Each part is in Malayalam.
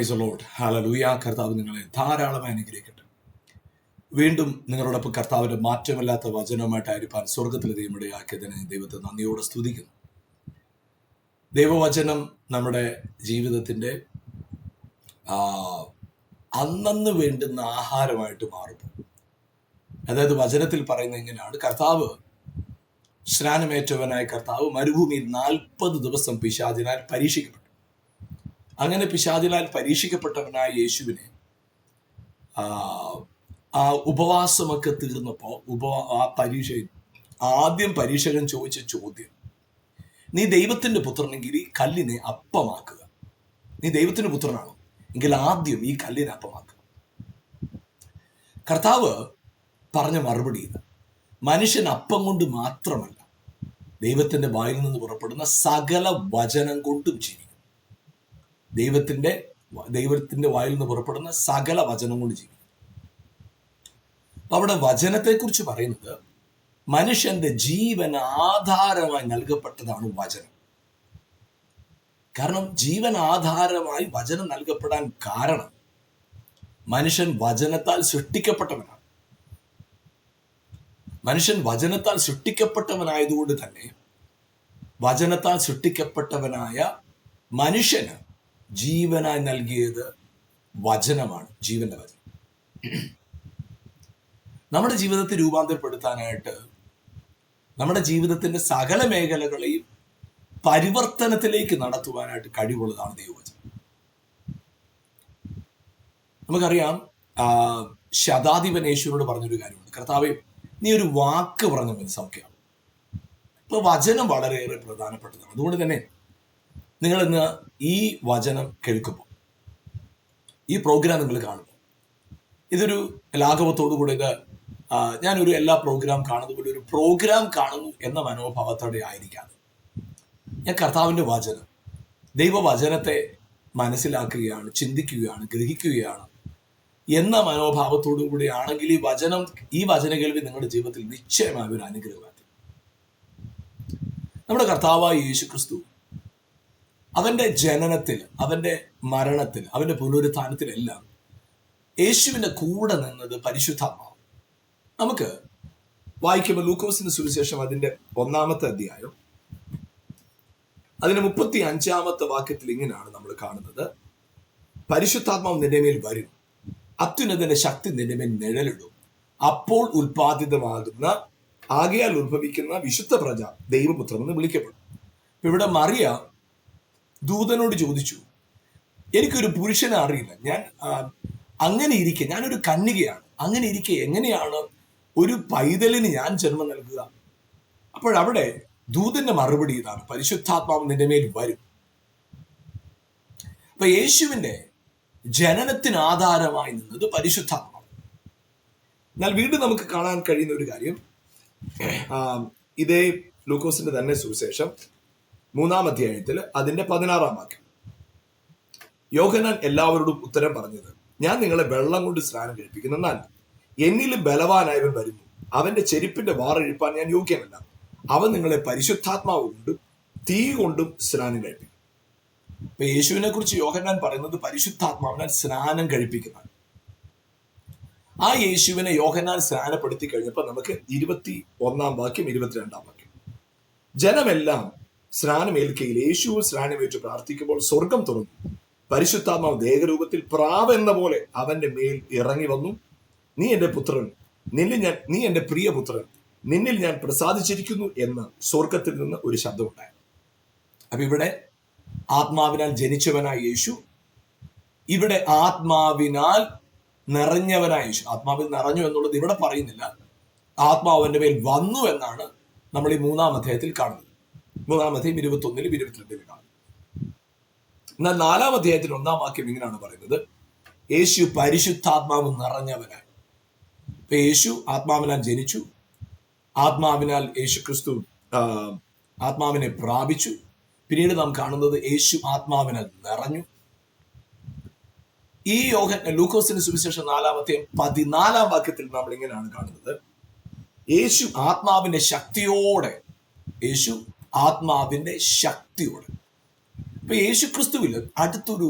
Praise the Lord. ഹല്ലേലൂയ. കർത്താവ് നിങ്ങളെ ധാരാളമായി അനുഗ്രഹിക്കട്ടെ. വീണ്ടും നിങ്ങളോടൊപ്പം കർത്താവിന്റെ മാറ്റമില്ലാത്ത വചനവുമായിട്ടായിരിക്കാൻ സ്വർഗത്തിലെ ദൈവമിടയാക്കിയതിന് ദൈവത്തെ നന്ദിയോടെ സ്തുതിക്കുന്നു. ദൈവവചനം നമ്മുടെ ജീവിതത്തിന്റെ അന്നന്ന് വേണ്ടുന്ന ആഹാരമായിട്ട് മാറും. അതായത് വചനത്തിൽ പറയുന്നത് എങ്ങനെയാണ്, കർത്താവ് സ്നാനമേറ്റവനായ കർത്താവ് മരുഭൂമിയിൽ 40 ദിവസം പിശാചിനാൽ പരീക്ഷിക്കപ്പെട്ടു. അങ്ങനെ പിശാചിനാൽ പരീക്ഷിക്കപ്പെട്ടവനായ യേശുവിനെ ആ ഉപവാസമൊക്കെ തീർന്നപ്പോൾ ആദ്യം പരീക്ഷകൻ ചോദിച്ച ചോദ്യം, നീ ദൈവത്തിന്റെ പുത്രനെങ്കിൽ ഈ കല്ലിനെ അപ്പമാക്കുക. നീ ദൈവത്തിന്റെ പുത്രനാണോ എങ്കിൽ ആദ്യം ഈ കല്ലിനെ അപ്പമാക്കുക. കർത്താവ് പറഞ്ഞ മറുപടി ഇത്, മനുഷ്യൻ അപ്പം കൊണ്ട് മാത്രമല്ല ദൈവത്തിന്റെ വായിൽ നിന്ന് പുറപ്പെടുന്ന സകല വചനം കൊണ്ടും ജീവിക്കും. ദൈവത്തിന്റെ വായിൽ നിന്ന് പുറപ്പെടുന്ന സകല വചനം കൊണ്ട് ജീവിക്കും. അപ്പൊ അവിടെ വചനത്തെക്കുറിച്ച് പറയുന്നത്, മനുഷ്യന്റെ ജീവൻ ആധാരമായി നൽകപ്പെട്ടതാണ് വചനം. കാരണം ജീവൻ ആധാരമായി വചനം നൽകപ്പെടാൻ കാരണം മനുഷ്യൻ വചനത്താൽ സൃഷ്ടിക്കപ്പെട്ടവനാണ്. മനുഷ്യൻ വചനത്താൽ സൃഷ്ടിക്കപ്പെട്ടവനായതുകൊണ്ട് തന്നെ വചനത്താൽ സൃഷ്ടിക്കപ്പെട്ടവനായ മനുഷ്യന് ജീവനായി നൽകിയത് വചനമാണ്, ജീവന്റെ വചനം. നമ്മുടെ ജീവിതത്തെ രൂപാന്തരപ്പെടുത്താനായിട്ട്, നമ്മുടെ ജീവിതത്തിന്റെ സകല മേഖലകളെയും പരിവർത്തനത്തിലേക്ക് നടത്തുവാനായിട്ട് കഴിവുള്ളതാണ് ദൈവവചനം. നമുക്കറിയാം, ശതാധിപൻ യേശുവിനോട് പറഞ്ഞൊരു കാര്യമുണ്ട്, കർത്താവേ നീ ഒരു വാക്ക് പറഞ്ഞ മതി സൗഖ്യമാണ്. ഇപ്പൊ വചനം വളരെയേറെ പ്രധാനപ്പെട്ടതാണ്. അതുകൊണ്ട് തന്നെ നിങ്ങൾ ഇന്ന് ഈ വചനം കേൾക്കുമ്പോൾ, ഈ പ്രോഗ്രാം നിങ്ങൾ കാണുമ്പോൾ, ഇതൊരു ലാഘവത്തോടു കൂടെ ഞാനൊരു എല്ലാ പ്രോഗ്രാം കാണുന്ന പോലെ ഒരു പ്രോഗ്രാം കാണുന്നു എന്ന മനോഭാവത്തോടെ ആയിരിക്കാതെ, ഞാൻ കർത്താവിൻ്റെ വചനം, ദൈവവചനത്തെ മനസ്സിലാക്കുകയാണ്, ചിന്തിക്കുകയാണ്, ഗ്രഹിക്കുകയാണ് എന്ന മനോഭാവത്തോടു കൂടി ആണെങ്കിൽ ഈ വചന കേൾവി നിങ്ങളുടെ ജീവിതത്തിൽ നിശ്ചയമായ ഒരു അനുഗ്രഹമാണ്. നമ്മുടെ കർത്താവായ യേശു ക്രിസ്തു അവന്റെ ജനനത്തിൽ, അവന്റെ മരണത്തിൽ, അവന്റെ പുനരുത്ഥാനത്തിലെല്ലാം യേശുവിന്റെ കൂടെ നിന്നത് പരിശുദ്ധാത്മാവ്. നമുക്ക് വായിക്കുമ്പോൾ ലൂക്കോസിന്റെ സുവിശേഷം അതിന്റെ 1-ാമത്തെ അധ്യായം അതിന്റെ 35-ാമത്തെ വാക്യത്തിൽ ഇങ്ങനെയാണ് നമ്മൾ കാണുന്നത്, പരിശുദ്ധാത്മാവ് നിന്റെ മേൽ വരും, അത്യുന്നതന്റെ ശക്തി നിന്റെ മേൽ നിഴലിടും, അപ്പോൾ ഉൽപാദിതമാകുന്ന ആകയാൽ ഉത്ഭവിക്കുന്ന വിശുദ്ധ പ്രജ ദൈവപുത്രൻ എന്ന് വിളിക്കപ്പെടും. ഇവിടെ മറിയ ദൂതനോട് ചോദിച്ചു, എനിക്കൊരു പുരുഷനെ അറിയില്ല, ഞാൻ അങ്ങനെ ഇരിക്കെ, ഞാനൊരു കന്യകയാണ്, അങ്ങനെ ഇരിക്കെ എങ്ങനെയാണ് ഒരു പൈതലിന് ഞാൻ ജന്മം നൽകുക? അപ്പോഴവിടെ ദൂതന്റെ മറുപടി ഇതാണ്, പരിശുദ്ധാത്മാവ് നിന്റെ മേൽ വരും. അപ്പൊ യേശുവിന്റെ ജനനത്തിന് ആധാരമായി നിന്നത് പരിശുദ്ധാത്മാവ്. എന്നാൽ വീണ്ടും നമുക്ക് കാണാൻ കഴിയുന്ന ഒരു കാര്യം, ഇതേ ലൂക്കോസിന്റെ തന്നെ സുവിശേഷം 3-ാം അധ്യായത്തിൽ അതിന്റെ 16-ാം വാക്യം, യോഹന്നാൻ എല്ലാവരോടും ഉത്തരം പറഞ്ഞത്, ഞാൻ നിങ്ങളെ വെള്ളം കൊണ്ട് സ്നാനം കഴിപ്പിക്കുന്നു, എന്നാൽ എന്നിലും ബലവാനായവൻ വരുന്നു, അവന്റെ ചെരുപ്പിന്റെ വാറഴിപ്പാൻ ഞാൻ യോഗ്യനല്ല, അവൻ നിങ്ങളെ പരിശുദ്ധാത്മാവ് കൊണ്ടും തീ കൊണ്ടും സ്നാനം കഴിപ്പിക്കും. ഇപ്പൊ യേശുവിനെ കുറിച്ച് യോഹന്നാൻ പറയുന്നത് പരിശുദ്ധാത്മാവിനാൽ സ്നാനം കഴിപ്പിക്കുന്നതാണ്. ആ യേശുവിനെ യോഹന്നാൻ സ്നാനപ്പെടുത്തി കഴിഞ്ഞപ്പോൾ നമുക്ക് 21-ാം വാക്യം 22-ാം വാക്യം, ജനമെല്ലാം സ്നാനമേൽക്കയിൽ യേശു സ്നാനമേറ്റു പ്രാർത്ഥിക്കുമ്പോൾ സ്വർഗം തുറന്നു, പരിശുദ്ധാത്മാവ് ദേഹരൂപത്തിൽ പ്രാവ് എന്ന പോലെ അവന്റെ മേൽ ഇറങ്ങി വന്നു, നീ എന്റെ പുത്രൻ, നീ എന്റെ പ്രിയപുത്രൻ, നിന്നിൽ ഞാൻ പ്രസാദിച്ചിരിക്കുന്നു എന്ന് സ്വർഗത്തിൽ നിന്ന് ഒരു ശബ്ദമുണ്ടായി. അപ്പൊ ഇവിടെ ആത്മാവിനാൽ ജനിച്ചവനായ യേശു, ഇവിടെ ആത്മാവിനാൽ നിറഞ്ഞവനായ യേശു. ആത്മാവിൽ നിറഞ്ഞു എന്നുള്ളത് ഇവിടെ പറയുന്നില്ല, ആത്മാവ് അവന്റെ മേൽ വന്നു എന്നാണ് നമ്മൾ ഈ 3-ാം അധ്യായത്തിൽ കാണുന്നത്. 3-ാം അധ്യായം 21-ലും 22-ലും കാണുന്നത്. എന്നാൽ 4-ാം അധ്യായത്തിൽ 1-ാം വാക്യം ഇങ്ങനെയാണ് പറയുന്നത്, യേശു പരിശുദ്ധാത്മാവ് നിറഞ്ഞവനായി. ഇപ്പൊ യേശു ആത്മാവിനാൽ ജനിച്ചു, ആത്മാവിനാൽ യേശു ക്രിസ്തു ആത്മാവിനെ പ്രാപിച്ചു. പിന്നീട് നാം കാണുന്നത് യേശു ആത്മാവിനാൽ നിറഞ്ഞു. ഈ ലൂക്കോസിന്റെ സുവിശേഷം 4-ാം അധ്യായം 14-ാം വാക്യത്തിൽ നമ്മൾ ഇങ്ങനെയാണ് കാണുന്നത്, യേശു ആത്മാവിന്റെ ശക്തിയോടെ, യേശു ആത്മാവിന്റെ ശക്തിയോടെ. ഇപ്പൊ യേശു ക്രിസ്തുവിൽ അടുത്തൊരു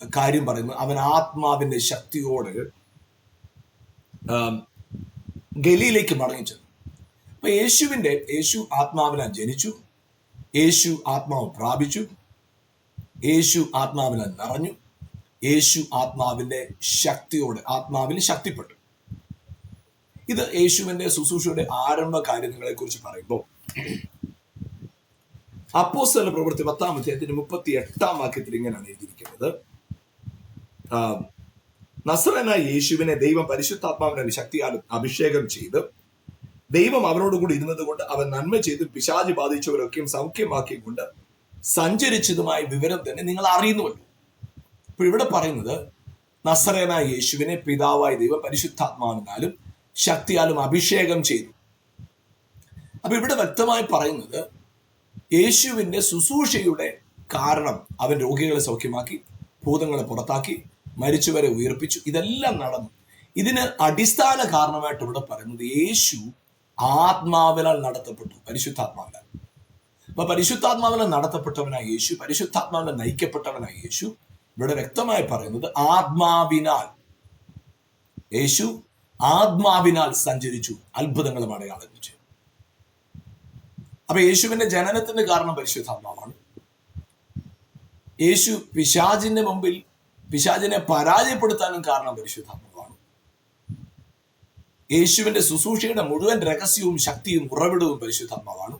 കാര്യം പറയുന്നത് അവൻ ആത്മാവിന്റെ ശക്തിയോട് ഗലീലേക്ക് മടങ്ങിച്ചെന്നു. അപ്പൊ യേശു ആത്മാവിനാൽ ജനിച്ചു, യേശു ആത്മാവ് പ്രാപിച്ചു, യേശു ആത്മാവിനാൽ നിറഞ്ഞു, യേശു ആത്മാവിന്റെ ശക്തിയോടെ ആത്മാവിൽ ശക്തിപ്പെട്ടു. ഇത് യേശുവിന്റെ ശുശ്രൂഷയുടെ ആരംഭ കാര്യങ്ങളെ കുറിച്ച് പറയുമ്പോൾ അപ്പോസ്തല പ്രവൃത്തി 10-ാം അധ്യായത്തിന്റെ 38-ാം വാക്യത്തിൽ ഇങ്ങനെയാണ് എഴുതിയിരിക്കുന്നത്: നസറേനായ യേശുവിനെ ദൈവം പരിശുദ്ധാത്മാവിന്റെ ശക്തിയാൽ അഭിഷേകം ചെയ്ത് ദൈവം അവനോട് കൂടി ഇരുന്നത് കൊണ്ട് അവൻ നന്മ ചെയ്ത് പിശാച് ബാധിച്ചവരൊക്കെയും സൗഖ്യമാക്കിയും കൊണ്ട് സഞ്ചരിച്ചതുമായ വിവരം തന്നെ നിങ്ങൾ അറിയുന്നുവല്ലോ. അപ്പോൾ ഇവിടെ പറയുന്നത് നസറേനായ യേശുവിനെ പിതാവായ ദൈവം പരിശുദ്ധാത്മാവിനാലും ശക്തിയാലും അഭിഷേകം ചെയ്തു. അപ്പൊ ഇവിടെ വ്യക്തമായി പറയുന്നത് യേശുവിന്റെ ശുശ്രൂഷയുടെ കാരണം അവൻ രോഗികളെ സൗഖ്യമാക്കി, ഭൂതങ്ങളെ പുറത്താക്കി, മരിച്ചവരെ ഉയർപ്പിച്ചു. ഇതെല്ലാം നടന്നു. ഇതിന് അടിസ്ഥാന കാരണമായിട്ട് ഇവിടെ പറയുന്നത് യേശു ആത്മാവിനാൽ നടത്തപ്പെട്ടു, പരിശുദ്ധാത്മാവിനാൽ. അപ്പൊ പരിശുദ്ധാത്മാവിനാൽ നടത്തപ്പെട്ടവനായ യേശു, പരിശുദ്ധാത്മാവിനാൽ നയിക്കപ്പെട്ടവനായ യേശു, ഇവിടെ വ്യക്തമായി പറയുന്നത് ആത്മാവിനാൽ യേശു ആത്മാവിനാൽ സഞ്ചരിച്ചു, അത്ഭുതങ്ങളും അടയാളങ്ങൾ ചെയ്തു. അപ്പൊ യേശുവിന്റെ ജനനത്തിന്റെ കാരണം പരിശുദ്ധാത്മാവാണ്. യേശു പിശാചിന്റെ മുമ്പിൽ പിശാചിനെ പരാജയപ്പെടുത്താനും കാരണം പരിശുദ്ധാത്മാവാണ്. യേശുവിന്റെ ശുശ്രൂഷയുടെ മുഴുവൻ രഹസ്യവും ശക്തിയും ഉറവിടവും പരിശുദ്ധാത്മാവാണ്.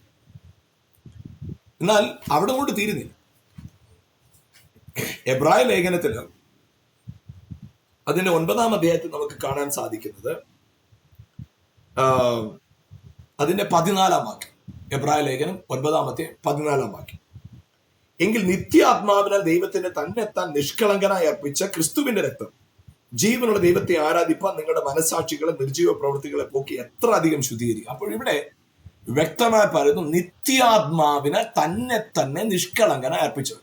എന്നാൽ അവിടെ കൊണ്ട് തീരുന്നില്ല. എബ്രായ ലേഖനത്തില് അതിന്റെ 9-ാം അധ്യായത്തിൽ നമുക്ക് കാണാൻ സാധിക്കുന്നത് അതിന്റെ 14-ാം വാക്യം. എബ്രായ ലേഖനം 9-ാം അധ്യായം 14-ാം വാക്യം: എങ്കിൽ നിത്യാത്മാവിനാൽ ദൈവത്തിന്റെ തന്നെത്താൻ നിഷ്കളങ്കനായി അർപ്പിച്ച ക്രിസ്തുവിന്റെ രക്തം ജീവനുള്ള ദൈവത്തെ ആരാധിപ്പാൻ നിങ്ങളുടെ മനസ്സാക്ഷികളെ നിർജീവ പ്രവൃത്തികളെ പോക്കി എത്ര അധികം ശുദ്ധീകരിക്കും. അപ്പോൾ ഇവിടെ വ്യക്തമായി പറയുന്നു നിത്യാത്മാവിനെ തന്നെ നിഷ്കളങ്കനായി അർപ്പിച്ചത്.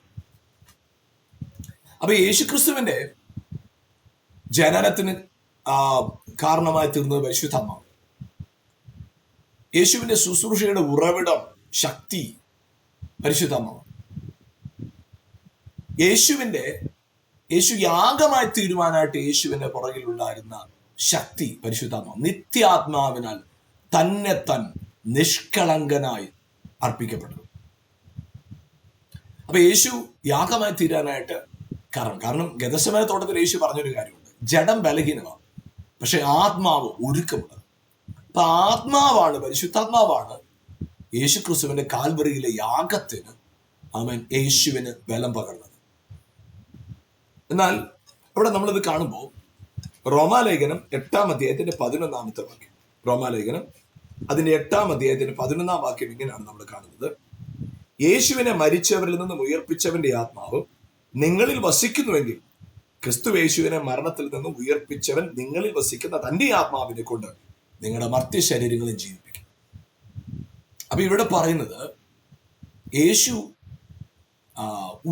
അപ്പൊ യേശുക്രിസ്തുവിന്റെ ജനനത്തിന് കാരണമായി തീർന്നത് പരിശുദ്ധാത്മാവ്. യേശുവിന്റെ ശുശ്രൂഷയുടെ ഉറവിടം ശക്തി പരിശുദ്ധാത്മാവ്. യേശു യാഗമായി തീരുമാനമായിട്ട് യേശുവിന്റെ പുറകിലുണ്ടായിരുന്ന ശക്തി പരിശുദ്ധാത്മാവ്. നിത്യാത്മാവിനാൽ തന്നെത്താൻ നിഷ്കളങ്കനായി അർപ്പിക്കപ്പെട്ടു. അപ്പൊ യേശു യാഗമായി തീരാനായിട്ട് കാരണം ഗെത്സമനെ തോട്ടത്തിൽ യേശു പറഞ്ഞൊരു കാര്യമുണ്ട്: ജഡം ബലഹീനമാണ്, പക്ഷെ ആത്മാവ് ഒരുക്കമുള്ളത്. അപ്പൊ ആത്മാവാണ്, പരിശുദ്ധാത്മാവാണ് യേശു ക്രിസ്തുവിന്റെ കാൽവറിയിലെ യാഗത്തിന് യേശുവിന് ബലം പകർന്നത്. എന്നാൽ ഇവിടെ നമ്മളിത് കാണുമ്പോൾ റോമാലേഖനം 8-ാം അധ്യായത്തിന്റെ 11-ാമത്തെ വാക്യം, റോമാലേഖനം അതിന്റെ 8-ാം അധ്യായത്തിന്റെ 11-ാം വാക്യം ഇങ്ങനെയാണ് നമ്മൾ കാണുന്നത്: യേശുവിനെ മരിച്ചവരിൽ നിന്നും ഉയർപ്പിച്ചവന്റെ ആത്മാവ് നിങ്ങളിൽ വസിക്കുന്നുവെങ്കിൽ ക്രിസ്തു യേശുവിനെ മരണത്തിൽ നിന്നും ഉയർപ്പിച്ചവൻ നിങ്ങളിൽ വസിക്കുന്ന തന്റെ ആത്മാവിനെ കൊണ്ട് നിങ്ങളുടെ മർത്യ ശരീരങ്ങളെ ജീവിപ്പിക്കും. അപ്പൊ ഇവിടെ പറയുന്നത് യേശു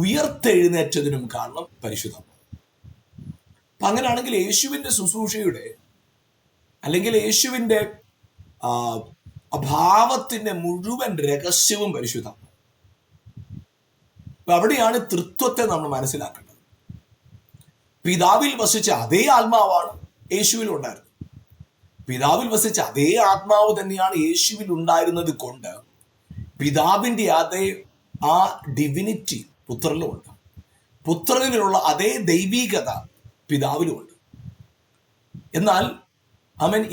ഉയർത്തെഴുന്നേറ്റതിനും കാരണം പരിശുദ്ധാത്മാവ്. അപ്പൊ അങ്ങനെയാണെങ്കിൽ യേശുവിന്റെ ശുശ്രൂഷയുടെ അല്ലെങ്കിൽ യേശുവിന്റെ അഭാവത്തിന്റെ മുഴുവൻ രഹസ്യവും പരിശുദ്ധാത്മാവ്. അപ്പൊ അവിടെയാണ് തൃത്വത്തെ നമ്മൾ മനസ്സിലാക്കേണ്ടത്. പിതാവിൽ വസിച്ച അതേ ആത്മാവാണ് യേശുവിൽ ഉണ്ടായിരുന്നത്. പിതാവിൽ വസിച്ച അതേ ആത്മാവ് തന്നെയാണ് യേശുവിൽ ഉണ്ടായിരുന്നത് കൊണ്ട് പിതാവിന്റെ അതേ ആ ഡിവിനിറ്റി പുത്രനിലുമുണ്ട്. പുത്രനിലുള്ള അതേ ദൈവീകത പിതാവിലുമുണ്ട്. എന്നാൽ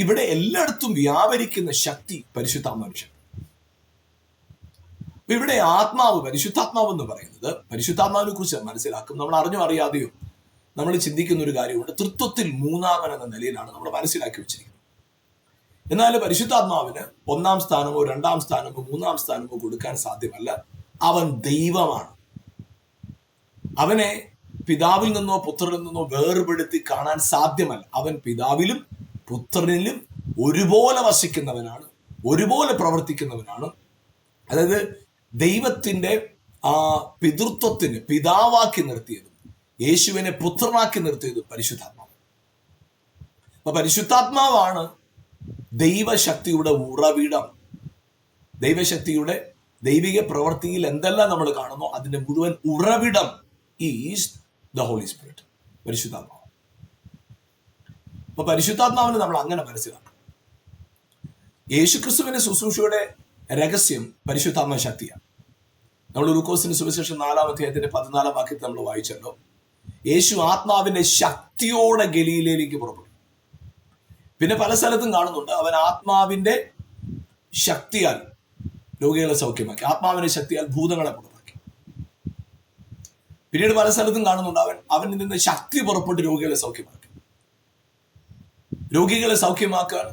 ഇവിടെ എല്ലായിടത്തും വ്യാപരിക്കുന്ന ശക്തി പരിശുദ്ധാത്മാവിന്റെ ശക്തി. ഇവിടെ ആത്മാവ്, പരിശുദ്ധാത്മാവ് എന്ന് പറയുന്നത്, പരിശുദ്ധാത്മാവിനെ കുറിച്ച് മനസ്സിലാക്കും നമ്മൾ അറിഞ്ഞോ അറിയാതെയോ നമ്മൾ ചിന്തിക്കുന്ന ഒരു കാര്യമുണ്ട്. തൃത്വത്തിൽ മൂന്നാമൻ എന്ന നിലയിലാണ് നമ്മൾ മനസ്സിലാക്കി വെച്ചിരിക്കുന്നത്. എന്നാൽ പരിശുദ്ധാത്മാവിന് 1-ാം സ്ഥാനമോ 2-ാം സ്ഥാനമോ 3-ാം സ്ഥാനമോ കൊടുക്കാൻ സാധ്യമല്ല. അവൻ ദൈവമാണ്. അവനെ പിതാവിൽ നിന്നോ പുത്രനിൽ നിന്നോ വേർപെടുത്തി കാണാൻ സാധ്യമല്ല. അവൻ പിതാവിലും പുത്രനിലും ഒരുപോലെ വസിക്കുന്നവനാണ്, ഒരുപോലെ പ്രവർത്തിക്കുന്നവനാണ്. അതായത് ദൈവത്തിന്റെ ആ പിതൃത്വത്തിന് പിതാവാക്കി നിർത്തിയതും യേശുവിനെ പുത്രനാക്കി നിർത്തിയതും പരിശുദ്ധാത്മാവ്. അപ്പൊ പരിശുദ്ധാത്മാവാണ് ദൈവശക്തിയുടെ ഉറവിടം. ദൈവശക്തിയുടെ ദൈവിക പ്രവൃത്തിയിൽ എന്തെല്ലാം നമ്മൾ കാണുന്നു അതിന്റെ മുഴുവൻ ഉറവിടം ഈസ് ദ ഹോളി സ്പിരിറ്റ്, പരിശുദ്ധാത്മാവ്. അപ്പൊ പരിശുദ്ധാത്മാവിനെ നമ്മൾ അങ്ങനെ മനസ്സിലാക്കണം. യേശുക്രിസ്തുവിന്റെ ശുശ്രൂഷയുടെ രഹസ്യം പരിശുദ്ധാത്മ ശക്തിയാണ്. നമ്മൾ ലൂക്കോസിന്റെ സുവിശേഷം 4-ാം അധ്യായത്തിന്റെ 14-ാം വാക്യത്തിൽ നമ്മൾ വായിച്ചല്ലോ, യേശു ആത്മാവിന്റെ ശക്തിയോടെ ഗലീലയിലേക്ക് പുറപ്പെട്ടു. പിന്നെ പല സ്ഥലത്തും കാണുന്നുണ്ട് അവൻ ആത്മാവിന്റെ ശക്തിയാൽ രോഗികളെ സൗഖ്യമാക്കി, ആത്മാവിന്റെ ശക്തിയാൽ ഭൂതങ്ങളെ പുറത്താക്കി. പിന്നീട് പല സ്ഥലത്തും കാണുന്നുണ്ട് അവനിൽ നിന്ന് ശക്തി പുറപ്പെട്ട് രോഗികളെ സൗഖ്യമാക്കി. രോഗികളെ സൗഖ്യമാക്കാൻ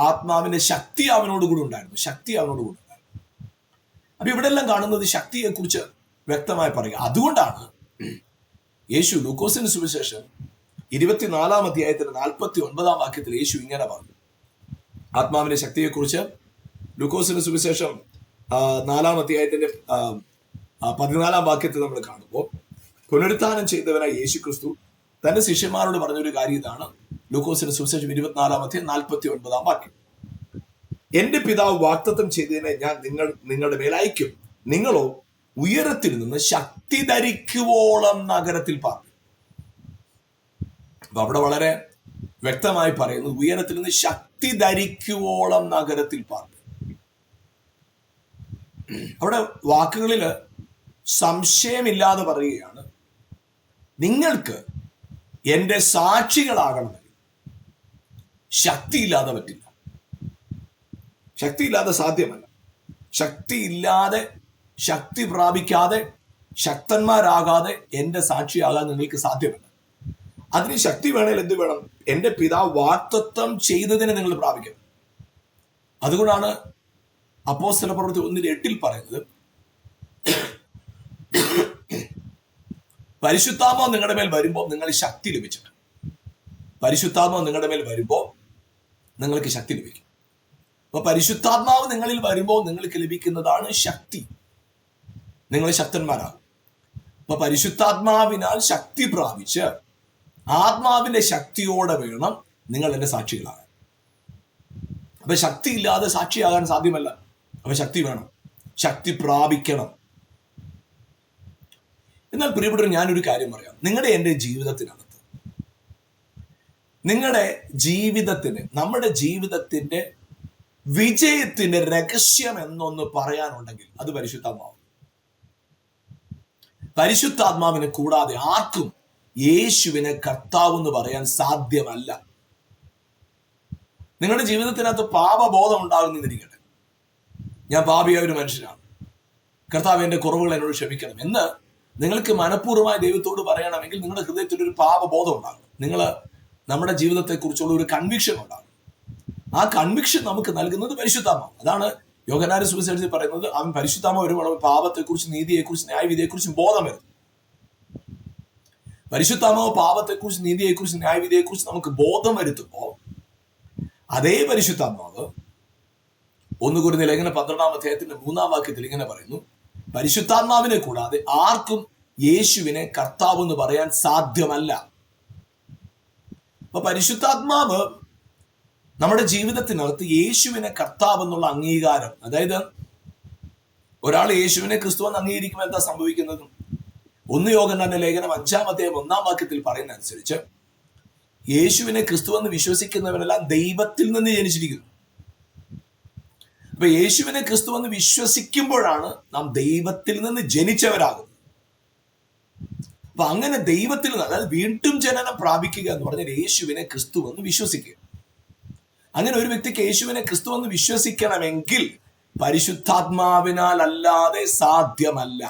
ആത്മാവിന്റെ ശക്തി അവനോട് കൂടി ഉണ്ടായിരുന്നു, ശക്തി അവനോട് കൂടി ഉണ്ടായിരുന്നു. അപ്പൊ ഇവിടെ എല്ലാം കാണുന്നത് ശക്തിയെ കുറിച്ച് വ്യക്തമായി പറയുക. അതുകൊണ്ടാണ് യേശു ലൂക്കോസിന്റെ സുവിശേഷം 24-ാം അധ്യായത്തിന്റെ 49-ാം വാക്യത്തിൽ യേശു ഇങ്ങനെ പറഞ്ഞു. ആത്മാവിന്റെ ശക്തിയെക്കുറിച്ച് ലൂക്കോസിന്റെ സുവിശേഷം 4-ാം അധ്യായത്തിന്റെ 14-ാം വാക്യത്തിൽ നമ്മൾ കാണുമ്പോൾ, പുനരുത്ഥാനം ചെയ്തവനായ യേശു ക്രിസ്തു തന്റെ ശിഷ്യന്മാരോട് പറഞ്ഞൊരു കാര്യം ഇതാണ്. ലൂക്കോസിന്റെ സുവിശേഷം 24-ാം അധ്യായം 49-ാം വാക്യം, എന്റെ പിതാവ് വാഗ്ദത്തം ചെയ്തതിനെ ഞാൻ നിങ്ങളുടെ മേൽ അയക്കും, നിങ്ങളോ ഉയരത്തിൽ നിന്ന് ശക്തി ധരിക്കുവോളം നഗരത്തിൽ പാർക്കും. അപ്പൊ അവിടെ വളരെ വ്യക്തമായി പറയുന്നു, ഉയരത്തിൽ നിന്ന് ശക്തി ധരിക്കുവോളം നഗരത്തിൽ പാർക്കും. അവിടെ വാക്കുകളില് സംശയമില്ലാതെ പറയുകയാണ്, നിങ്ങൾക്ക് എന്റെ സാക്ഷികളാകണമെങ്കിൽ ശക്തിയില്ലാതെ പറ്റില്ല. ശക്തിയില്ലാതെ സാധ്യമല്ല. ശക്തിയില്ലാതെ, ശക്തി പ്രാപിക്കാതെ, ശക്തന്മാരാകാതെ എന്റെ സാക്ഷിയാകാൻ നിങ്ങൾക്ക് സാധ്യമല്ല. അതിന് ശക്തി വേണേൽ എന്ത് വേണം? എന്റെ പിതാവ് വാഗ്ദത്തം ചെയ്തതിനെ നിങ്ങൾ പ്രാപിക്കണം. അതുകൊണ്ടാണ് അപ്പോസ്തല പ്രവൃത്തി 1:8 പറയുന്നത്, പരിശുദ്ധാത്മാവ് നിങ്ങളുടെ മേൽ വരുമ്പോൾ നിങ്ങൾ ശക്തി ലഭിച്ചിട്ട്. പരിശുദ്ധാത്മാവ് നിങ്ങളുടെ മേൽ വരുമ്പോൾ നിങ്ങൾക്ക് ശക്തി ലഭിക്കും. അപ്പൊ പരിശുദ്ധാത്മാവ് നിങ്ങളിൽ വരുമ്പോൾ നിങ്ങൾക്ക് ലഭിക്കുന്നതാണ് ശക്തി. നിങ്ങൾ ശക്തന്മാരാകും. അപ്പൊ പരിശുദ്ധാത്മാവിനാൽ ശക്തി പ്രാപിച്ച് ആത്മാവിന്റെ ശക്തിയോടെ വേണം നിങ്ങൾ എന്റെ സാക്ഷികളാകാൻ. അപ്പൊ ശക്തി ഇല്ലാതെ സാക്ഷിയാകാൻ സാധ്യമല്ല. അപ്പൊ ശക്തി വേണം, ശക്തി പ്രാപിക്കണം. എന്നാൽ പ്രിയപ്പെട്ടവർ, ഞാനൊരു കാര്യം പറയാം. എൻ്റെ ജീവിതത്തിനകത്ത്, നിങ്ങളുടെ ജീവിതത്തിന്, നമ്മുടെ ജീവിതത്തിന്റെ വിജയത്തിന്റെ രഹസ്യം എന്നൊന്ന് പറയാനുണ്ടെങ്കിൽ അത് പരിശുദ്ധാത്മാവ്. പരിശുദ്ധാത്മാവിനെ കൂടാതെ ആർക്കും യേശുവിനെ കർത്താവ് എന്ന് പറയാൻ സാധ്യമല്ല. നിങ്ങളുടെ ജീവിതത്തിനകത്ത് പാപബോധം ഉണ്ടാകുന്നിരിക്കട്ടെ, ഞാൻ പാപിയായ ഒരു മനുഷ്യനാണ്, കർത്താവ് എന്റെ കുറവുകൾ എന്നോട് ക്ഷമിക്കണം എന്ന് നിങ്ങൾക്ക് മനഃപൂർവ്വമായി ദൈവത്തോട് പറയണമെങ്കിൽ നിങ്ങളുടെ ഹൃദയത്തിൽ ഒരു പാപബോധം ഉണ്ടാകും. നമ്മുടെ ജീവിതത്തെക്കുറിച്ചുള്ള ഒരു കൺവിക്ഷൻ ഉണ്ടാകും. ആ കൺവിക്ഷൻ നമുക്ക് നൽകുന്നത് പരിശുദ്ധാത്മാവ്. അതാണ് യോഹന്നാന്റെ സുവിശേഷത്തിൽ പറയുന്നത്, അവൻ പരിശുദ്ധാത്മാവ് വരുമ്പോൾ പാപത്തെക്കുറിച്ച്, നീതിയെക്കുറിച്ച്, ന്യായവിധിയെക്കുറിച്ചും ബോധം വരും. പരിശുദ്ധാത്മാവ് പാപത്തെക്കുറിച്ച്, നീതിയെക്കുറിച്ച്, ന്യായവിധിയെക്കുറിച്ച് നമുക്ക് ബോധം വരുത്തുമ്പോൾ അതേ പരിശുദ്ധാത്മാവ് 1 കൊരിന്ത്യർ ലേഖനം 12-ാം അധ്യായത്തിന്റെ 3-ാം വാക്യത്തിൽ ഇങ്ങനെ പറയുന്നു, പരിശുദ്ധാത്മാവിനെ കൂടാതെ ആർക്കും യേശുവിനെ കർത്താവ് എന്ന് പറയാൻ സാധ്യമല്ല. അപ്പൊ പരിശുദ്ധാത്മാവ് നമ്മുടെ ജീവിതത്തിനകത്ത് യേശുവിനെ കർത്താവ് എന്നുള്ള അംഗീകാരം, അതായത് ഒരാൾ യേശുവിനെ ക്രിസ്തു എന്ന് അംഗീകരിക്കുമ്പോൾ എന്താ സംഭവിക്കുന്നത്? 1 യോഹന്നാന്റെ ലേഖനം 5-ാം അധ്യായം 1-ാം വാക്യത്തിൽ പറയുന്ന അനുസരിച്ച് യേശുവിനെ ക്രിസ്തു എന്ന് വിശ്വസിക്കുന്നവരെല്ലാം ദൈവത്തിൽ നിന്ന് ജനിച്ചിരിക്കുന്നു. അപ്പൊ യേശുവിനെ ക്രിസ്തു എന്ന് വിശ്വസിക്കുമ്പോഴാണ് നാം ദൈവത്തിൽ നിന്ന് ജനിച്ചവരാകുന്നത്. അപ്പൊ അങ്ങനെ ദൈവത്തിൽ നിന്ന്, അതായത് വീണ്ടും ജനനം പ്രാപിക്കുക എന്ന് പറഞ്ഞാൽ യേശുവിനെ ക്രിസ്തു എന്ന് വിശ്വസിക്കുക. അങ്ങനെ ഒരു വ്യക്തിക്ക് യേശുവിനെ ക്രിസ്തു എന്ന് വിശ്വസിക്കണമെങ്കിൽ പരിശുദ്ധാത്മാവിനാൽ അല്ലാതെ സാധ്യമല്ല.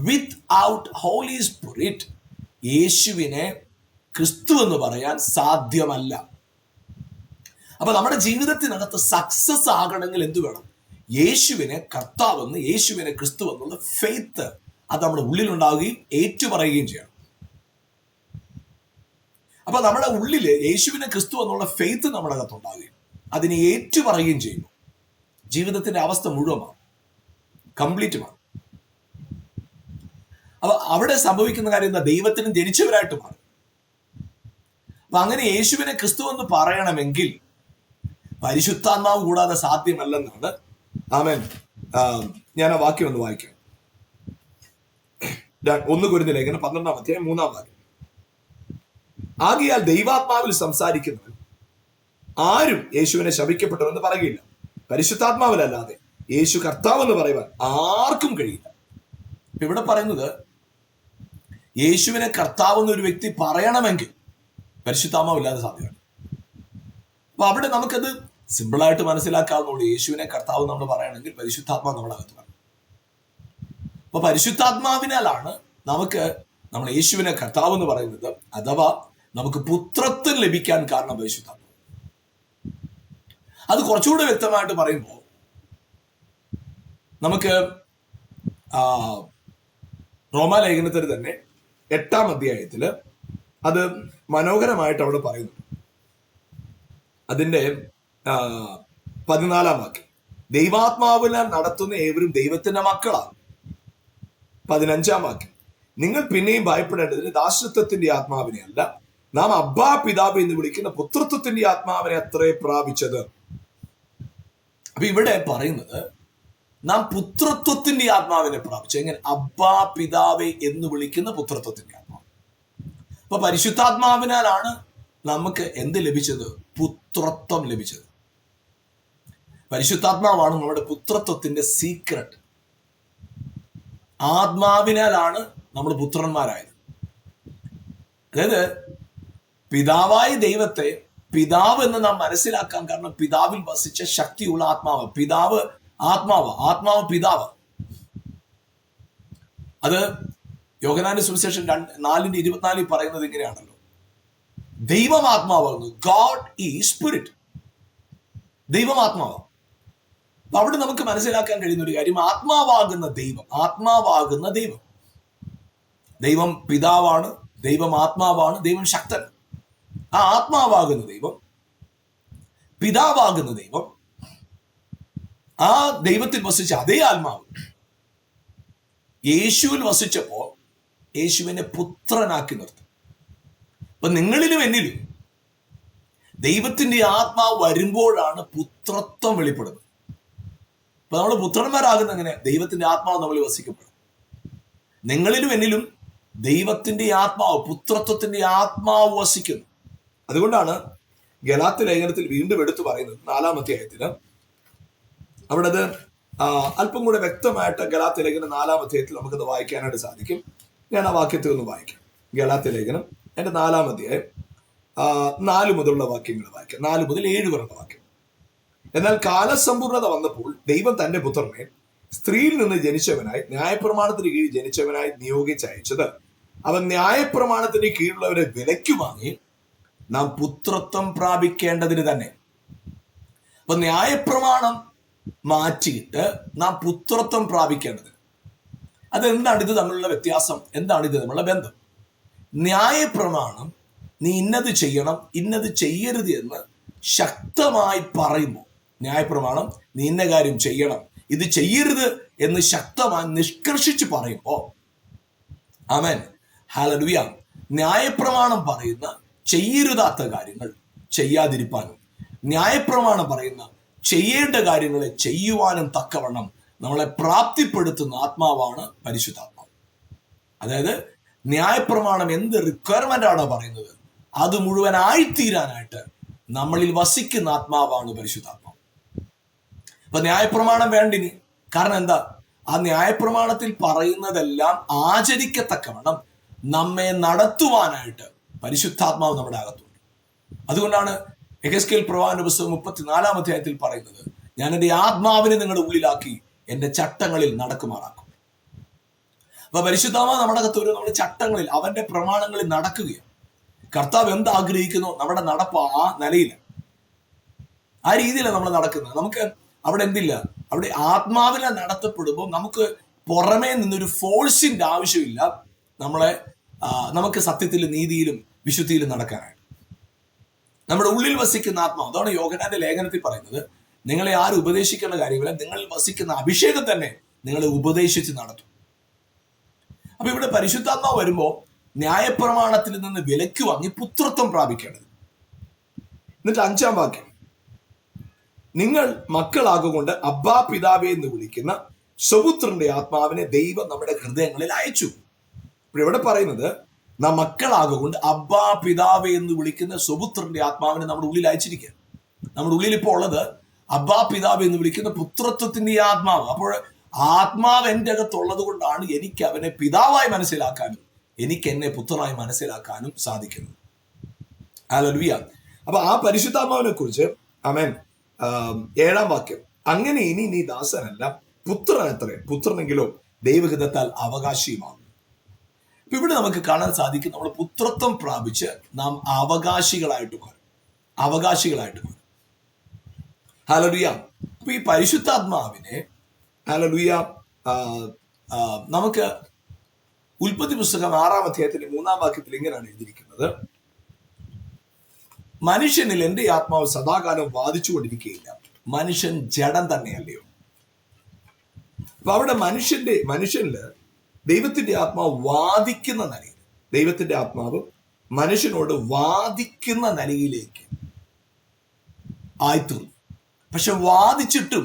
വിത്ത്ഔട്ട് ഹോളി സ്പിരിറ്റ് യേശുവിനെ ക്രിസ്തു എന്ന് പറയാൻ സാധ്യമല്ല. അപ്പൊ നമ്മുടെ ജീവിതത്തിനകത്ത് സക്സസ് ആകണമെങ്കിൽ എന്ത് വേണം? യേശുവിനെ കർത്താവെന്ന്, യേശുവിനെ ക്രിസ്തു എന്നുള്ള ഫെയ്ത്ത് അത് നമ്മുടെ ഉള്ളിലുണ്ടാവുകയും ഏറ്റുപറയുകയും ചെയ്യണം. അപ്പൊ നമ്മുടെ ഉള്ളില് യേശുവിനെ ക്രിസ്തു എന്നുള്ള ഫെയ്ത്ത് നമ്മുടെ അകത്തുണ്ടാകുകയും അതിനെ ഏറ്റുപറയുകയും ചെയ്യുന്നു. ജീവിതത്തിന്റെ അവസ്ഥ മുഴുവൻ കംപ്ലീറ്റ് മാറും. അപ്പൊ അവിടെ സംഭവിക്കുന്ന കാര്യം എന്താ? ദൈവത്തിനും ജനിച്ചവരായിട്ട് മാറും. അപ്പൊ അങ്ങനെ യേശുവിനെ ക്രിസ്തു എന്ന് പറയണമെങ്കിൽ പരിശുദ്ധാത്മാവ് കൂടാതെ സാധ്യമല്ലെന്നാണ്. ആമേൻ. ഞാൻ ആ വാക്യം ഒന്ന് വായിക്കാം. 1 കൊരിന്ത്യർ ലേഖനം 12-ാം അധ്യായം 3-ാം വാക്യം. ആകയാൽ ദൈവാത്മാവിൽ സംസാരിക്കുന്നവൻ ആരും യേശുവിനെ ശപിക്കപ്പെട്ടവെന്ന് പറയുകയില്ല. പരിശുദ്ധാത്മാവിലല്ലാതെ യേശു കർത്താവെന്ന് പറയുവാൻ ആർക്കും കഴിയില്ല. ഇവിടെ പറയുന്നത് യേശുവിനെ കർത്താവെന്ന് ഒരു വ്യക്തി പറയണമെങ്കിൽ പരിശുദ്ധാത്മാവില്ലാതെ സാധ്യമാണ്. അപ്പൊ അവിടെ നമുക്കത് സിമ്പിളായിട്ട് മനസ്സിലാക്കാവുന്നുള്ളൂ. യേശുവിനെ കർത്താവ് നമ്മൾ പറയണമെങ്കിൽ പരിശുദ്ധാത്മാവ് നമ്മുടെ അകത്ത് വേണം. അപ്പൊ പരിശുദ്ധാത്മാവിനാലാണ് നമുക്ക് നമ്മൾ യേശുവിനെ കർത്താവ് എന്ന് പറയുന്നത്, അഥവാ നമുക്ക് പുത്രത്വം ലഭിക്കാൻ കാരണം പരിശുദ്ധാത്മാവ്. അത് കുറച്ചുകൂടെ വ്യക്തമായിട്ട് പറയുമ്പോൾ നമുക്ക് റോമാലേഖനത്തിൽ തന്നെ 8-ാം അധ്യായത്തില് അത് മനോഹരമായിട്ട് അവിടെ പറയുന്നു. അതിന്റെ 14-ാം വാക്യം, ദൈവാത്മാവിനാൽ നടത്തുന്ന ഏവരും ദൈവത്തിന്റെ മക്കളാണ്. 15-ാം വാക്യം, നിങ്ങൾ പിന്നെയും ഭയപ്പെടേണ്ടതിന് ദാസത്വത്തിന്റെ ആത്മാവിനെ അല്ല, നാം അബ്ബാ പിതാവ് എന്ന് വിളിക്കുന്ന പുത്രത്വത്തിന്റെ ആത്മാവിനെ അത്രേ പ്രാപിച്ചത്. അപ്പൊ ഇവിടെ പറയുന്നത് നാം പുത്രത്വത്തിന്റെ ആത്മാവിനെ പ്രാപിച്ചു. എങ്ങനെ? അബ്ബാ പിതാവെ എന്ന് വിളിക്കുന്ന പുത്രത്വത്തിന്റെ ആത്മാവ്. അപ്പൊ പരിശുദ്ധാത്മാവിനാലാണ് നമുക്ക് എന്ത് ലഭിച്ചത്? പുത്രത്വം ലഭിച്ചത്. പരിശുദ്ധാത്മാവാണ് നമ്മുടെ പുത്രത്വത്തിന്റെ സീക്രട്ട്. ആത്മാവിനാലാണ് നമ്മൾ പുത്രന്മാരായത്. അതായത് പിതാവായ ദൈവത്തെ പിതാവ് എന്ന് നാം മനസ്സിലാക്കാൻ കാരണം പിതാവിൽ വസിച്ച ശക്തിയുള്ള ആത്മാവ്. പിതാവ് ആത്മാവ്, ആത്മാവ് പിതാവ്. അത് യോഹന്നാന്റെ സുവിശേഷം 4:24 പറയുന്നത് ഇങ്ങനെയാണല്ലോ, ദൈവം ആത്മാവാകുന്നു. God is spirit. ദൈവം ആത്മാവ്. അപ്പൊ അവിടെ നമുക്ക് മനസ്സിലാക്കാൻ കഴിയുന്ന ഒരു കാര്യം, ആത്മാവാകുന്ന ദൈവം ദൈവം പിതാവാണ്, ദൈവം ആത്മാവാണ്, ദൈവം ശക്തൻ. ആ ആത്മാവാകുന്ന ദൈവം, പിതാവാകുന്ന ദൈവം, ആ ദൈവത്തിൽ വസിച്ച അതേ ആത്മാവ് യേശുവിൽ വസിച്ചപ്പോ യേശുവിനെ പുത്രനാക്കി നിർത്തി. അപ്പൊ നിങ്ങളിലും എന്നിലും ദൈവത്തിന്റെ ആത്മാവ് വരുമ്പോഴാണ് പുത്രത്വം വെളിപ്പെടുന്നത്. അപ്പൊ നമ്മൾ പുത്രന്മാരാകുന്ന എങ്ങനെ? ദൈവത്തിന്റെ ആത്മാവ് നമ്മളിൽ വസിക്കപ്പെടും. നിങ്ങളിലും എന്നിലും ദൈവത്തിന്റെ ആത്മാവ്, പുത്രത്വത്തിന്റെ ആത്മാവ് വസിക്കുന്നു. അതുകൊണ്ടാണ് ഗലാത്യ ലേഖനത്തിൽ വീണ്ടും എടുത്തു പറയുന്നത് 4-ാം അധ്യായത്തിന്. അവിടെ അത് അല്പം കൂടെ വ്യക്തമായിട്ട് ഗലാത്യ ലേഖനം 4-ാം അധ്യായത്തിൽ നമുക്കത് വായിക്കാനായിട്ട് സാധിക്കും. ഞാൻ ആ വാക്യത്തിൽ ഒന്ന് വായിക്കാം. ഗലാത്യ ലേഖനം എൻ്റെ 4-ാം അധ്യായം 4 മുതലുള്ള വാക്യങ്ങൾ വായിക്കാം. 4 മുതൽ 7 വരെയുള്ള വാക്യം. എന്നാൽ കാലസമ്പൂർണത വന്നപ്പോൾ ദൈവം തന്റെ പുത്രനെ സ്ത്രീയിൽ നിന്ന് ജനിച്ചവനായി, ന്യായപ്രമാണത്തിന് കീഴിൽ ജനിച്ചവനായി നിയോഗിച്ചയച്ചത്. അവൻ ന്യായപ്രമാണത്തിന് കീഴിലുള്ളവരെ വിലയ്ക്ക് വാങ്ങി നാം പുത്രത്വം പ്രാപിക്കേണ്ടതിന് തന്നെ. അപ്പൊ ന്യായപ്രമാണം മാറ്റിയിട്ട് നാം പുത്രത്വം പ്രാപിക്കേണ്ടത്. അതെന്താണ് ഇത് തമ്മിലുള്ള വ്യത്യാസം? എന്താണ് ഇത് തമ്മിലുള്ള ബന്ധം? ന്യായപ്രമാണം നീ ഇന്നത് ചെയ്യണം, ഇന്നത് ചെയ്യരുത് എന്ന് ശക്തമായി പറയുമ്പോൾ, ന്യായപ്രമാണം നീ ഇന്ന കാര്യം ചെയ്യണം, ഇത് ചെയ്യരുത് എന്ന് ശക്തമായി നിഷ്കർഷിച്ച് പറയുമ്പോൾ, ആമേൻ, ഹല്ലേലൂയ, ന്യായപ്രമാണം പറയുന്ന ചെയ്യരുതാത്ത കാര്യങ്ങൾ ചെയ്യാതിരിപ്പാനും, ന്യായപ്രമാണം പറയുന്ന ചെയ്യേണ്ട കാര്യങ്ങളെ ചെയ്യുവാനും തക്കവണ്ണം നമ്മളെ പ്രാപ്തിപ്പെടുത്തുന്ന ആത്മാവാണ് പരിശുദ്ധാത്മാവ്. അതായത് ന്യായപ്രമാണം എന്ത് റിക്വയർമെന്റ് ആണോ പറയുന്നത് അത് മുഴുവൻ ആയിത്തീരാനായിട്ട് നമ്മളിൽ വസിക്കുന്ന ആത്മാവാണ് പരിശുദ്ധാത്മാവ്. അപ്പൊ ന്യായപ്രമാണം വേണ്ടിനി. കാരണം എന്താ? ആ ന്യായപ്രമാണത്തിൽ പറയുന്നതെല്ലാം ആചരിക്കത്തക്കവണ്ണം നമ്മെ നടത്തുവാനായിട്ട് പരിശുദ്ധാത്മാവ് നമ്മുടെ അകത്തുണ്ട്. അതുകൊണ്ടാണ് യെഹെസ്കേൽ പ്രവാചകന്റെ പുസ്തകം 34-ാം അധ്യായത്തിൽ പറയുന്നത്, ഞാൻ എൻ്റെ ആത്മാവിനെ നിങ്ങളുടെ ഉള്ളിലാക്കി എൻ്റെ ചട്ടങ്ങളിൽ നടക്കുമാറാക്കും. അപ്പൊ പരിശുദ്ധാത്മാവ് നമ്മുടെ അകത്ത് ഒരു നമ്മുടെ ചട്ടങ്ങളിൽ, അവന്റെ പ്രമാണങ്ങളിൽ നടക്കുകയാണ്. കർത്താവ് എന്ത് ആഗ്രഹിക്കുന്നു നമ്മുടെ നടപ്പ് ആ നിലയിലാണ്, ആ രീതിയിലാണ് നമ്മൾ നടക്കുന്നത്. നമുക്ക് അവിടെ എന്തില്ല, അവിടെ ആത്മാവിനെ നടത്തപ്പെടുമ്പോൾ നമുക്ക് പുറമേ നിന്നൊരു ഫോഴ്സിന്റെ ആവശ്യമില്ല നമുക്ക് സത്യത്തിലും നീതിയിലും വിശുദ്ധിയിലും നടക്കാനായിട്ട്. നമ്മുടെ ഉള്ളിൽ വസിക്കുന്ന ആത്മാവ്, അതാണ് യോഹന്നാന്റെ ലേഖനത്തിൽ പറയുന്നത്, നിങ്ങളെ ആരും ഉപദേശിക്കേണ്ട കാര്യമില്ല, നിങ്ങളിൽ വസിക്കുന്ന അഭിഷേകം തന്നെ നിങ്ങളെ ഉപദേശിച്ച് നടത്തും. അപ്പൊ ഇവിടെ പരിശുദ്ധാത്മാവ് വരുമ്പോൾ ന്യായപ്രമാണത്തിൽ നിന്ന് വിലക്ക് വാങ്ങി പുത്രത്വം പ്രാപിക്കേണ്ടത്. എന്നിട്ട് 5-ാം വാക്യം, നിങ്ങൾ മക്കളാകൊണ്ട് അബ്ബാ പിതാവേ എന്ന് വിളിക്കുന്ന സ്വപുത്രന്റെ ആത്മാവിനെ ദൈവം നമ്മുടെ ഹൃദയങ്ങളിൽ അയച്ചു. ഇവിടെ പറയുന്നത് നാം മക്കളാകൊണ്ട് അബ്ബാ പിതാവേ എന്ന് വിളിക്കുന്ന സുപുത്രന്റെ ആത്മാവിനെ നമ്മുടെ ഉള്ളിൽ അയച്ചിരിക്കുക. നമ്മുടെ ഉള്ളിൽ ഇപ്പോൾ ഉള്ളത് അബ്ബാ പിതാവ് എന്ന് വിളിക്കുന്ന പുത്രത്വത്തിന്റെ ആത്മാവ്. അപ്പോൾ ആത്മാവ് എൻ്റെ അകത്തുള്ളത് കൊണ്ടാണ് എനിക്ക് അവനെ പിതാവായി മനസ്സിലാക്കാനും എനിക്ക് എന്നെ പുത്രനായി മനസ്സിലാക്കാനും സാധിക്കുന്നത്. ഹല്ലേലൂയ. അപ്പൊ ആ പരിശുദ്ധാത്മാവിനെ കുറിച്ച് ആമേൻ 7-ാം വാക്യം, അങ്ങനെ ഇനി നീ ദാസനല്ല പുത്രൻ അത്രേ, പുത്രനെങ്കിലോ ദൈവഹിതത്താൽ അവകാശിയുമാണ്. ഇപ്പൊ ഇവിടെ നമുക്ക് കാണാൻ സാധിക്കും, നമ്മൾ പുത്രത്വം പ്രാപിച്ച് നാം അവകാശികളായിട്ട് മാറും. ഹല്ലേലൂയ. അപ്പൊ ഈ പരിശുദ്ധാത്മാവിനെ ഹല്ലേലൂയ നമുക്ക് ഉൽപ്പത്തി പുസ്തകം 6-ാം അധ്യായത്തിന്റെ 3-ാം വാക്യത്തിൽ ഇങ്ങനെയാണ് എഴുതിയിരിക്കുന്നത്, മനുഷ്യനിൽ എൻ്റെ ആത്മാവ് സദാകാലം വാദിച്ചുകൊണ്ടിരിക്കുകയില്ല, മനുഷ്യൻ ജഡം തന്നെയല്ലയോ. അപ്പൊ അവിടെ മനുഷ്യനില് ദൈവത്തിന്റെ ആത്മാവ് വാദിക്കുന്ന നിലയിൽ, ദൈവത്തിന്റെ ആത്മാവ് മനുഷ്യനോട് വാദിക്കുന്ന നിലയിലേക്ക് ആയിത്തീർന്നു. പക്ഷെ വാദിച്ചിട്ടും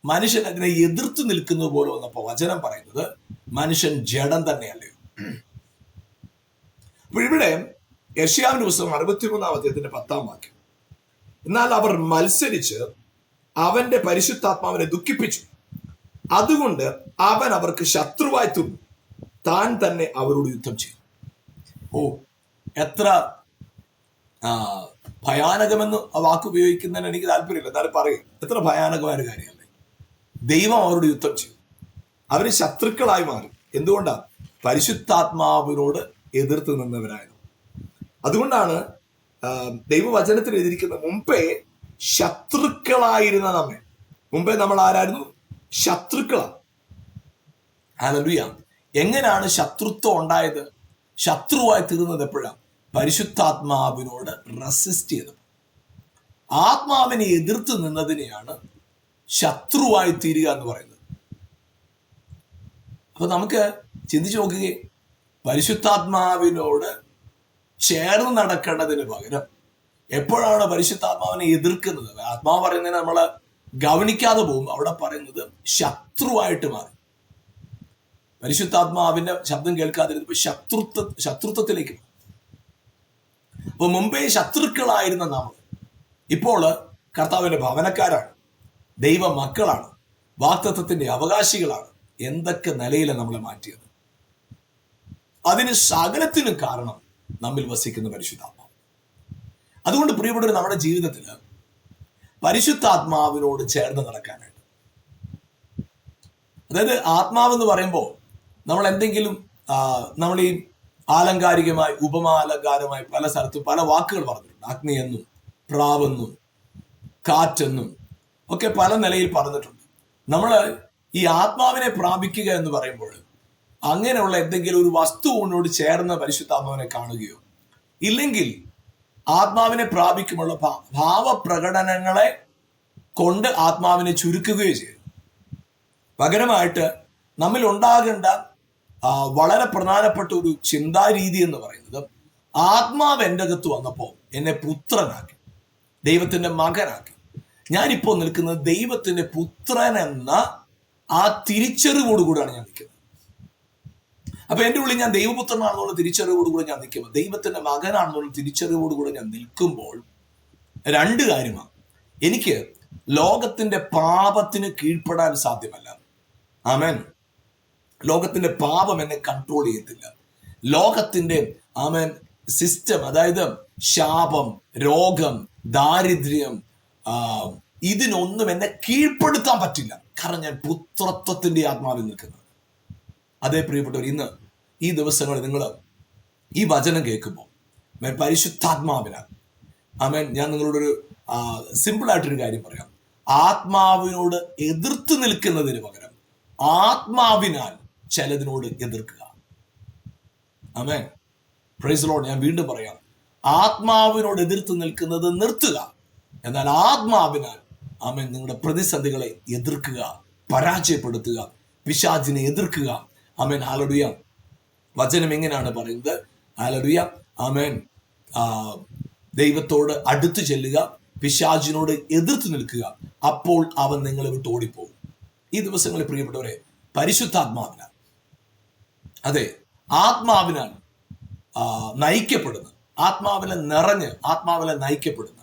മനുഷ്യൻ അതിനെ എതിർത്ത് നിൽക്കുന്നത് പോലെ വന്നപ്പോ വചനം പറയുന്നത് മനുഷ്യൻ ജഡം തന്നെയല്ലയോ. അപ്പൊ ഇവിടെ യെശയ്യാവിന്റെ പുസ്തകം 63-ാം അധ്യായത്തിന്റെ 10-ാം വാക്യം, എന്നാൽ അവർ മത്സരിച്ച് അവന്റെ പരിശുദ്ധാത്മാവിനെ ദുഃഖിപ്പിച്ചു, അതുകൊണ്ട് അവൻ അവർക്ക് ശത്രുവായി തീർന്നു, താൻ തന്നെ അവരോട് യുദ്ധം ചെയ്തു. ഓ, എത്ര ഭയാനകമെന്ന് ആ വാക്ക് ഉപയോഗിക്കുന്നതിന് എനിക്ക് താല്പര്യമില്ല, എന്നാലും പറയും, എത്ര ഭയാനകമായ ഒരു കാര്യമല്ലേ. ദൈവം അവരോട് യുദ്ധം ചെയ്തു, അവര് ശത്രുക്കളായി മാറി. എന്തുകൊണ്ടാണ്? പരിശുദ്ധാത്മാവിനോട് എതിർത്ത് നിന്നവരായിരുന്നു. അതുകൊണ്ടാണ് ദൈവവചനത്തിൽ എഴുതിയിരിക്കുന്നത്, മുമ്പേ ശത്രുക്കളായിരുന്ന മുമ്പേ നമ്മൾ ആരായിരുന്നു? ശത്രുക്കളാണ്. ഹല്ലേലൂയ. എങ്ങനെയാണ് ശത്രുത്വം ഉണ്ടായത്? ശത്രുവായി തീർന്നത് എപ്പോഴാണ്? പരിശുദ്ധാത്മാവിനോട് റെസിസ്റ്റ് ചെയ്തത്. ആത്മാവിനെ എതിർത്ത് നിന്നതിനെയാണ് ശത്രുവായി തീരുക എന്ന് പറയുന്നത്. അപ്പൊ നമുക്ക് ചിന്തിച്ചു നോക്കുകയും, പരിശുദ്ധാത്മാവിനോട് ചേർന്ന് നടക്കേണ്ടതിന് പകരം എപ്പോഴാണ് പരിശുദ്ധാത്മാവിനെ എതിർക്കുന്നത്? ആത്മാവ് പറയുന്നതിന് നമ്മൾ ഗവനിക്കാതെ പോകും. അവിടെ പറയുന്നത് ശത്രുവായിട്ട് മാറി. പരിശുദ്ധാത്മാവിന്റെ ശബ്ദം കേൾക്കാതിരുന്നപ്പോൾ ശത്രുത്വത്തിലേക്ക് മാറി. അപ്പൊ മുമ്പേ ശത്രുക്കളായിരുന്ന നാം ഇപ്പോൾ കർത്താവിന്റെ ഭവനക്കാരാണ്, ദൈവ മക്കളാണ്, വാഗ്ദത്തത്തിന്റെ അവകാശികളാണ്. എന്തൊക്കെ നിലയിലാണ് നമ്മളെ മാറ്റിയത്? അതിന് സകലത്തിനും കാരണം നമ്മിൽ വസിക്കുന്ന പരിശുദ്ധാത്മാവ്. അതുകൊണ്ട് പ്രിയപ്പെട്ടവർ, നമ്മുടെ ജീവിതത്തിൽ പരിശുദ്ധാത്മാവിനോട് ചേർന്ന് നടക്കാനായിട്ട്, അതായത് ആത്മാവെന്ന് പറയുമ്പോൾ നമ്മൾ എന്തെങ്കിലും നമ്മൾ ഈ ആലങ്കാരികമായി ഉപമാലങ്കാരമായി പല സ്ഥലത്തും പല വാക്കുകൾ പറഞ്ഞിട്ടുണ്ട്. അഗ്നിയെന്നും പ്രാവെന്നും കാറ്റെന്നും ഒക്കെ പല നിലയിൽ പറഞ്ഞിട്ടുണ്ട്. നമ്മൾ ഈ ആത്മാവിനെ പ്രാപിക്കുക എന്ന് പറയുമ്പോൾ അങ്ങനെയുള്ള എന്തെങ്കിലും ഒരു വസ്തുവിനോട് ചേർന്ന പരിശുദ്ധാത്മാവിനെ കാണുകയോ, ഇല്ലെങ്കിൽ ആത്മാവിനെ പ്രാപിക്കുമുള്ള ഭാവപ്രകടനങ്ങളെ കൊണ്ട് ആത്മാവിനെ ചുരുക്കുകയോ ചെയ്യും. പകരമായിട്ട് നമ്മിൽ ഉണ്ടാകേണ്ട വളരെ പ്രധാനപ്പെട്ട ഒരു ചിന്താരീതി എന്ന് പറയുന്നത്, ആത്മാവ് എൻ്റെ അകത്ത് വന്നപ്പോൾ എന്നെ പുത്രനാക്കി, ദൈവത്തിന്റെ മകനാക്കി. ഞാനിപ്പോൾ നിൽക്കുന്നത് ദൈവത്തിന്റെ പുത്രൻ എന്ന ആ തിരിച്ചറിവോടുകൂടിയാണ് ഞാൻ നിൽക്കുന്നത്. അപ്പൊ എൻ്റെ ഉള്ളിൽ ഞാൻ ദൈവപുത്രനാണെന്നുള്ള തിരിച്ചറിവോടുകൂടി ഞാൻ നിൽക്കുമ്പോൾ, ദൈവത്തിന്റെ മകനാണെന്നുള്ള തിരിച്ചറിവോടുകൂടി ഞാൻ നിൽക്കുമ്പോൾ രണ്ട് കാര്യമാണ്. എനിക്ക് ലോകത്തിന്റെ പാപത്തിന് കീഴ്പ്പെടാൻ സാധ്യമല്ല. ആമേൻ. ലോകത്തിന്റെ പാപം എന്നെ കൺട്രോൾ ചെയ്യത്തില്ല. ലോകത്തിന്റെ ആമേൻ സിസ്റ്റം, അതായത് ശാപം, രോഗം, ദാരിദ്ര്യം, ഇതിനൊന്നും എന്നെ കീഴ്പ്പെടുത്താൻ പറ്റില്ല. കാരണം ഞാൻ പുത്രത്വത്തിന്റെ ആത്മാവിൽ നിൽക്കുന്നത്. അതേ പ്രിയപ്പെട്ടവർ, ഇന്ന് ഈ ദിവസങ്ങളിൽ നിങ്ങൾ ഈ വചനം കേൾക്കുമ്പോൾ പരിശുദ്ധാത്മാവിനാൽ, ആമേൻ, ഞാൻ നിങ്ങളോടൊരു സിമ്പിളായിട്ടൊരു കാര്യം പറയാം. ആത്മാവിനോട് എതിർത്ത് നിൽക്കുന്നതിന് പകരം ആത്മാവിനാൽ ചിലതിനോട് എതിർക്കുക. ആമേൻ. Praise Lord. ഞാൻ വീണ്ടും പറയാം, ആത്മാവിനോട് എതിർത്ത് നിൽക്കുന്നത് നിർത്തുക. എന്നാൽ ആത്മാവിനാൽ ആമേൻ നിങ്ങളുടെ പ്രതിസന്ധികളെ എതിർക്കുക, പരാജയപ്പെടുത്തുക, പിശാചിനെ എതിർക്കുക. ആമേൻ. ഹല്ലേലൂയ. വചനം എങ്ങനെയാണ് പറയുന്നത്? ഹല്ലേലൂയ. ആമേൻ. ദൈവത്തോട് അടുത്ത് ചെല്ലുക, പിശാചിനോട് എതിർത്ത് നിൽക്കുക, അപ്പോൾ അവൻ നിങ്ങളെ വിട്ട് ഓടിപ്പോകും. ഈ ദിവസങ്ങളിൽ പ്രിയപ്പെട്ടവരെ, പരിശുദ്ധാത്മാവിനാൽ, അതെ, ആത്മാവിനാൽ നയിക്കപ്പെടുന്ന, ആത്മാവിനെ നിറഞ്ഞ് ആത്മാവിനെ നയിക്കപ്പെടുന്ന,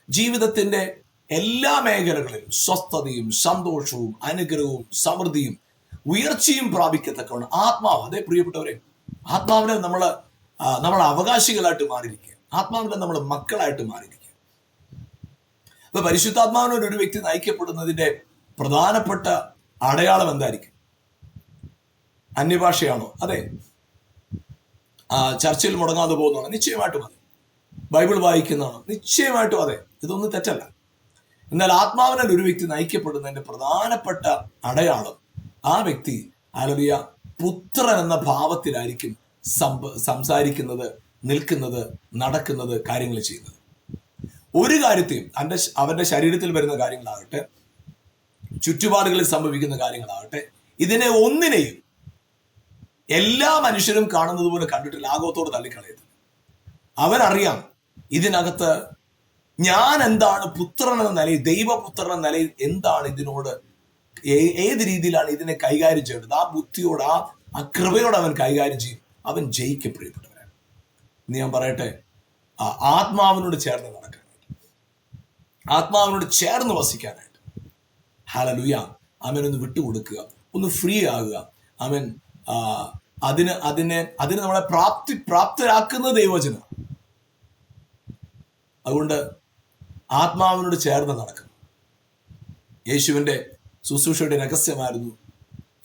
ജീവിതത്തിന്റെ എല്ലാ മേഖലകളിലും സ്വസ്ഥതയും സന്തോഷവും അനുഗ്രഹവും സമൃദ്ധിയും ഉയർച്ചയും പ്രാപിക്കത്തക്കവണ്ണം ആത്മാവ്, അതേ പ്രിയപ്പെട്ടവരെ, ആത്മാവിനെ നമ്മൾ അവകാശികളായിട്ട് മാറിയിരിക്കുക, ആത്മാവിനെ നമ്മൾ മക്കളായിട്ട് മാറിയിരിക്കുക. അപ്പൊ പരിശുദ്ധാത്മാവിനോട് ഒരു വ്യക്തി നയിക്കപ്പെടുന്നതിന്റെ പ്രധാനപ്പെട്ട അടയാളം എന്തായിരിക്കും? അന്യഭാഷയാണോ? അതെ. ചർച്ചയിൽ മുടങ്ങാതെ പോകുന്നതാണോ? നിശ്ചയമായിട്ടും അതെ. ബൈബിൾ വായിക്കുന്നതാണോ? നിശ്ചയമായിട്ടും അതെ. ഇതൊന്നും തെറ്റല്ല. എന്നാൽ ആത്മാവിനാൽ ഒരു വ്യക്തി നയിക്കപ്പെടുന്നതിന്റെ പ്രധാനപ്പെട്ട അടയാളം, ആ വ്യക്തി ഹല്ലേലൂയ പുത്രൻ എന്ന ഭാവത്തിലായിരിക്കും സംസാരിക്കുന്നത്, നിൽക്കുന്നത്, നടക്കുന്നത്, കാര്യങ്ങൾ ചെയ്യുന്നത്. ഒരു കാര്യത്തെയും അവന്റെ ശരീരത്തിൽ വരുന്ന കാര്യങ്ങളാകട്ടെ, ചുറ്റുപാടുകളിൽ സംഭവിക്കുന്ന കാര്യങ്ങളാകട്ടെ, ഇതിനെ ഒന്നിനെയും എല്ലാ മനുഷ്യരും കാണുന്നത് പോലെ കണ്ടിട്ട് ലാഘവത്തോട് തള്ളിക്കളയരുത്. അവനറിയാം ഇതിനകത്ത് ഞാൻ എന്താണ്, പുത്രൻ എന്ന നിലയിൽ, ദൈവപുത്രൻ എന്ന നിലയിൽ എന്താണ്, ഇതിനോട് ഏത് രീതിയിലാണ് ഇതിനെ കൈകാര്യം ചെയ്യേണ്ടത്. ആ ബുദ്ധിയോട്, ആ കൃപയോട് അവൻ കൈകാര്യം ചെയ്യും. അവൻ ജയിക്കും. പ്രിയപ്പെട്ടവരാണ്, ഇന്ന് ഞാൻ പറയട്ടെ, ആത്മാവിനോട് ചേർന്ന് നടക്കാനായിട്ട്, ആത്മാവിനോട് ചേർന്ന് വസിക്കാനായിട്ട്, ഹല്ലേലൂയ, അവൻ ഒന്ന് വിട്ടുകൊടുക്കുക, ഒന്ന് ഫ്രീ ആകുക. അവൻ അതിന് നമ്മളെ പ്രാപ്തരാക്കുന്ന ദൈവവചനം. അതുകൊണ്ട് ആത്മാവിനോട് ചേർന്ന് നടക്കണം. യേശുവിൻ്റെ ശുശ്രൂഷയുടെ രഹസ്യമായിരുന്നു,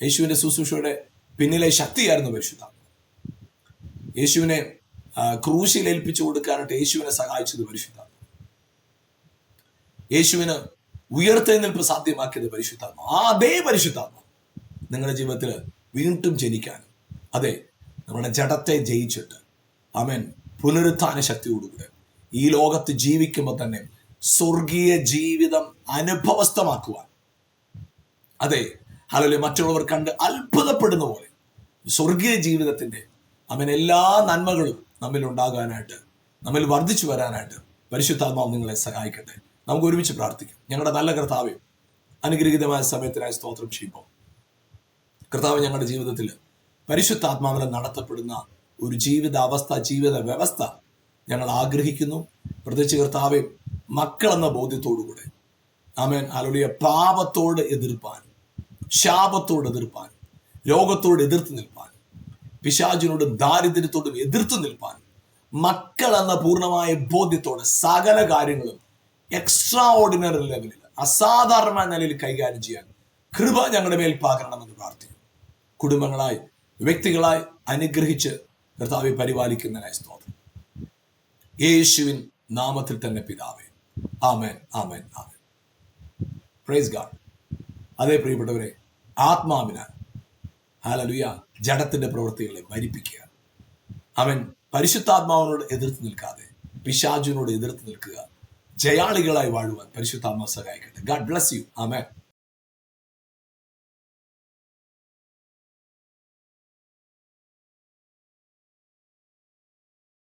യേശുവിൻ്റെ ശുശ്രൂഷയുടെ പിന്നിലെ ശക്തിയായിരുന്നു പരിശുദ്ധാത്മാവ്. യേശുവിനെ ക്രൂശിൽ ഏൽപ്പിച്ചു കൊടുക്കാനായിട്ട് യേശുവിനെ സഹായിച്ചത് പരിശുദ്ധാത്മാവ്. യേശുവിന് ഉയർത്തെഴുന്നേൽപ്പ് സാധ്യമാക്കിയത് പരിശുദ്ധാത്മാവ്. അതേ പരിശുദ്ധാത്മാവ് നിങ്ങളുടെ ജീവിതത്തിൽ വീണ്ടും ജനിക്കാനും, അതെ, നമ്മുടെ ജഡത്തെ ജയിച്ചിട്ട് ആമേൻ പുനരുത്ഥാന ശക്തിയോടുകൂടെ ഈ ലോകത്ത് ജീവിക്കുമ്പോൾ തന്നെ സ്വർഗീയ ജീവിതം അനുഭവസ്ഥമാക്കുവാൻ, അതെ ഹല്ലേലൂയ, മറ്റുള്ളവർ കണ്ട് അത്ഭുതപ്പെടുന്ന പോലെ സ്വർഗീയ ജീവിതത്തിന്റെ എല്ലാ നന്മകളും നമ്മിൽ ഉണ്ടാകാനായിട്ട്, നമ്മിൽ വർദ്ധിച്ചു വരാനായിട്ട് പരിശുദ്ധാത്മാവ് നിങ്ങളെ സഹായിക്കട്ടെ. നമുക്ക് ഒരുമിച്ച് പ്രാർത്ഥിക്കാം. ഞങ്ങളുടെ നല്ല കർത്താവേ, അനുഗ്രഹീതമായ സമയത്തിനായി സ്തോത്രം ചെയ്യുമ്പോൾ കർത്താവ്, ഞങ്ങളുടെ ജീവിതത്തിൽ പരിശുദ്ധാത്മാവിനെ നടത്തപ്പെടുന്ന ഒരു ജീവിതാവസ്ഥ, ജീവിത വ്യവസ്ഥ ഞങ്ങൾ ആഗ്രഹിക്കുന്നു. പ്രത്യേകിച്ച് കർത്താവെ, മക്കളെന്ന ബോധ്യത്തോടുകൂടെ ആമേൻ ഹല്ലേലൂയ പാപത്തോട് എതിർപ്പാൻ, ശാപത്തോട് എതിർപ്പാൻ, രോഗത്തോട് എതിർത്ത് നിൽപ്പാൻ, പിശാചിനോടും ദാരിദ്ര്യത്തോടും എതിർത്ത് നിൽപ്പാൻ, മക്കൾ എന്ന പൂർണ്ണമായ ബോധ്യത്തോടെ സകല കാര്യങ്ങളും എക്സ്ട്രാ ഓർഡിനറി ലെവലിൽ, അസാധാരണമായ നിലയിൽ കൈകാര്യം ചെയ്യാൻ കൃപ ഞങ്ങളുടെ മേൽ പകരണമെന്ന് പ്രാർത്ഥിക്കുന്നു. കുടുംബങ്ങളായി, വ്യക്തികളായി അനുഗ്രഹിച്ച് കർത്താവെ പരിപാലിക്കുന്നതിനായി സ്തോത്രം. യേശുവിൻ നാമത്തിൽ തന്നെ പിതാവേ, ആമേൻ, ആമേൻ, ആമേൻ. Praise God. അതേ പ്രിയപ്പെട്ടവരെ, ആത്മാവിനാൽ ഹല്ലേലൂയ ജഡത്തിന്റെ പ്രവൃത്തികളെ മരിപ്പിക്കുക. അവൻ പരിശുദ്ധാത്മാവിനോട് എതിർത്ത് നിൽക്കാതെ പിശാചിനോട് എതിർത്ത് നിൽക്കുക. ജയാളികളായി വാഴുവാൻ പരിശുദ്ധാത്മാവ് സഹായിക്കട്ടെ. God bless you. ആമേൻ.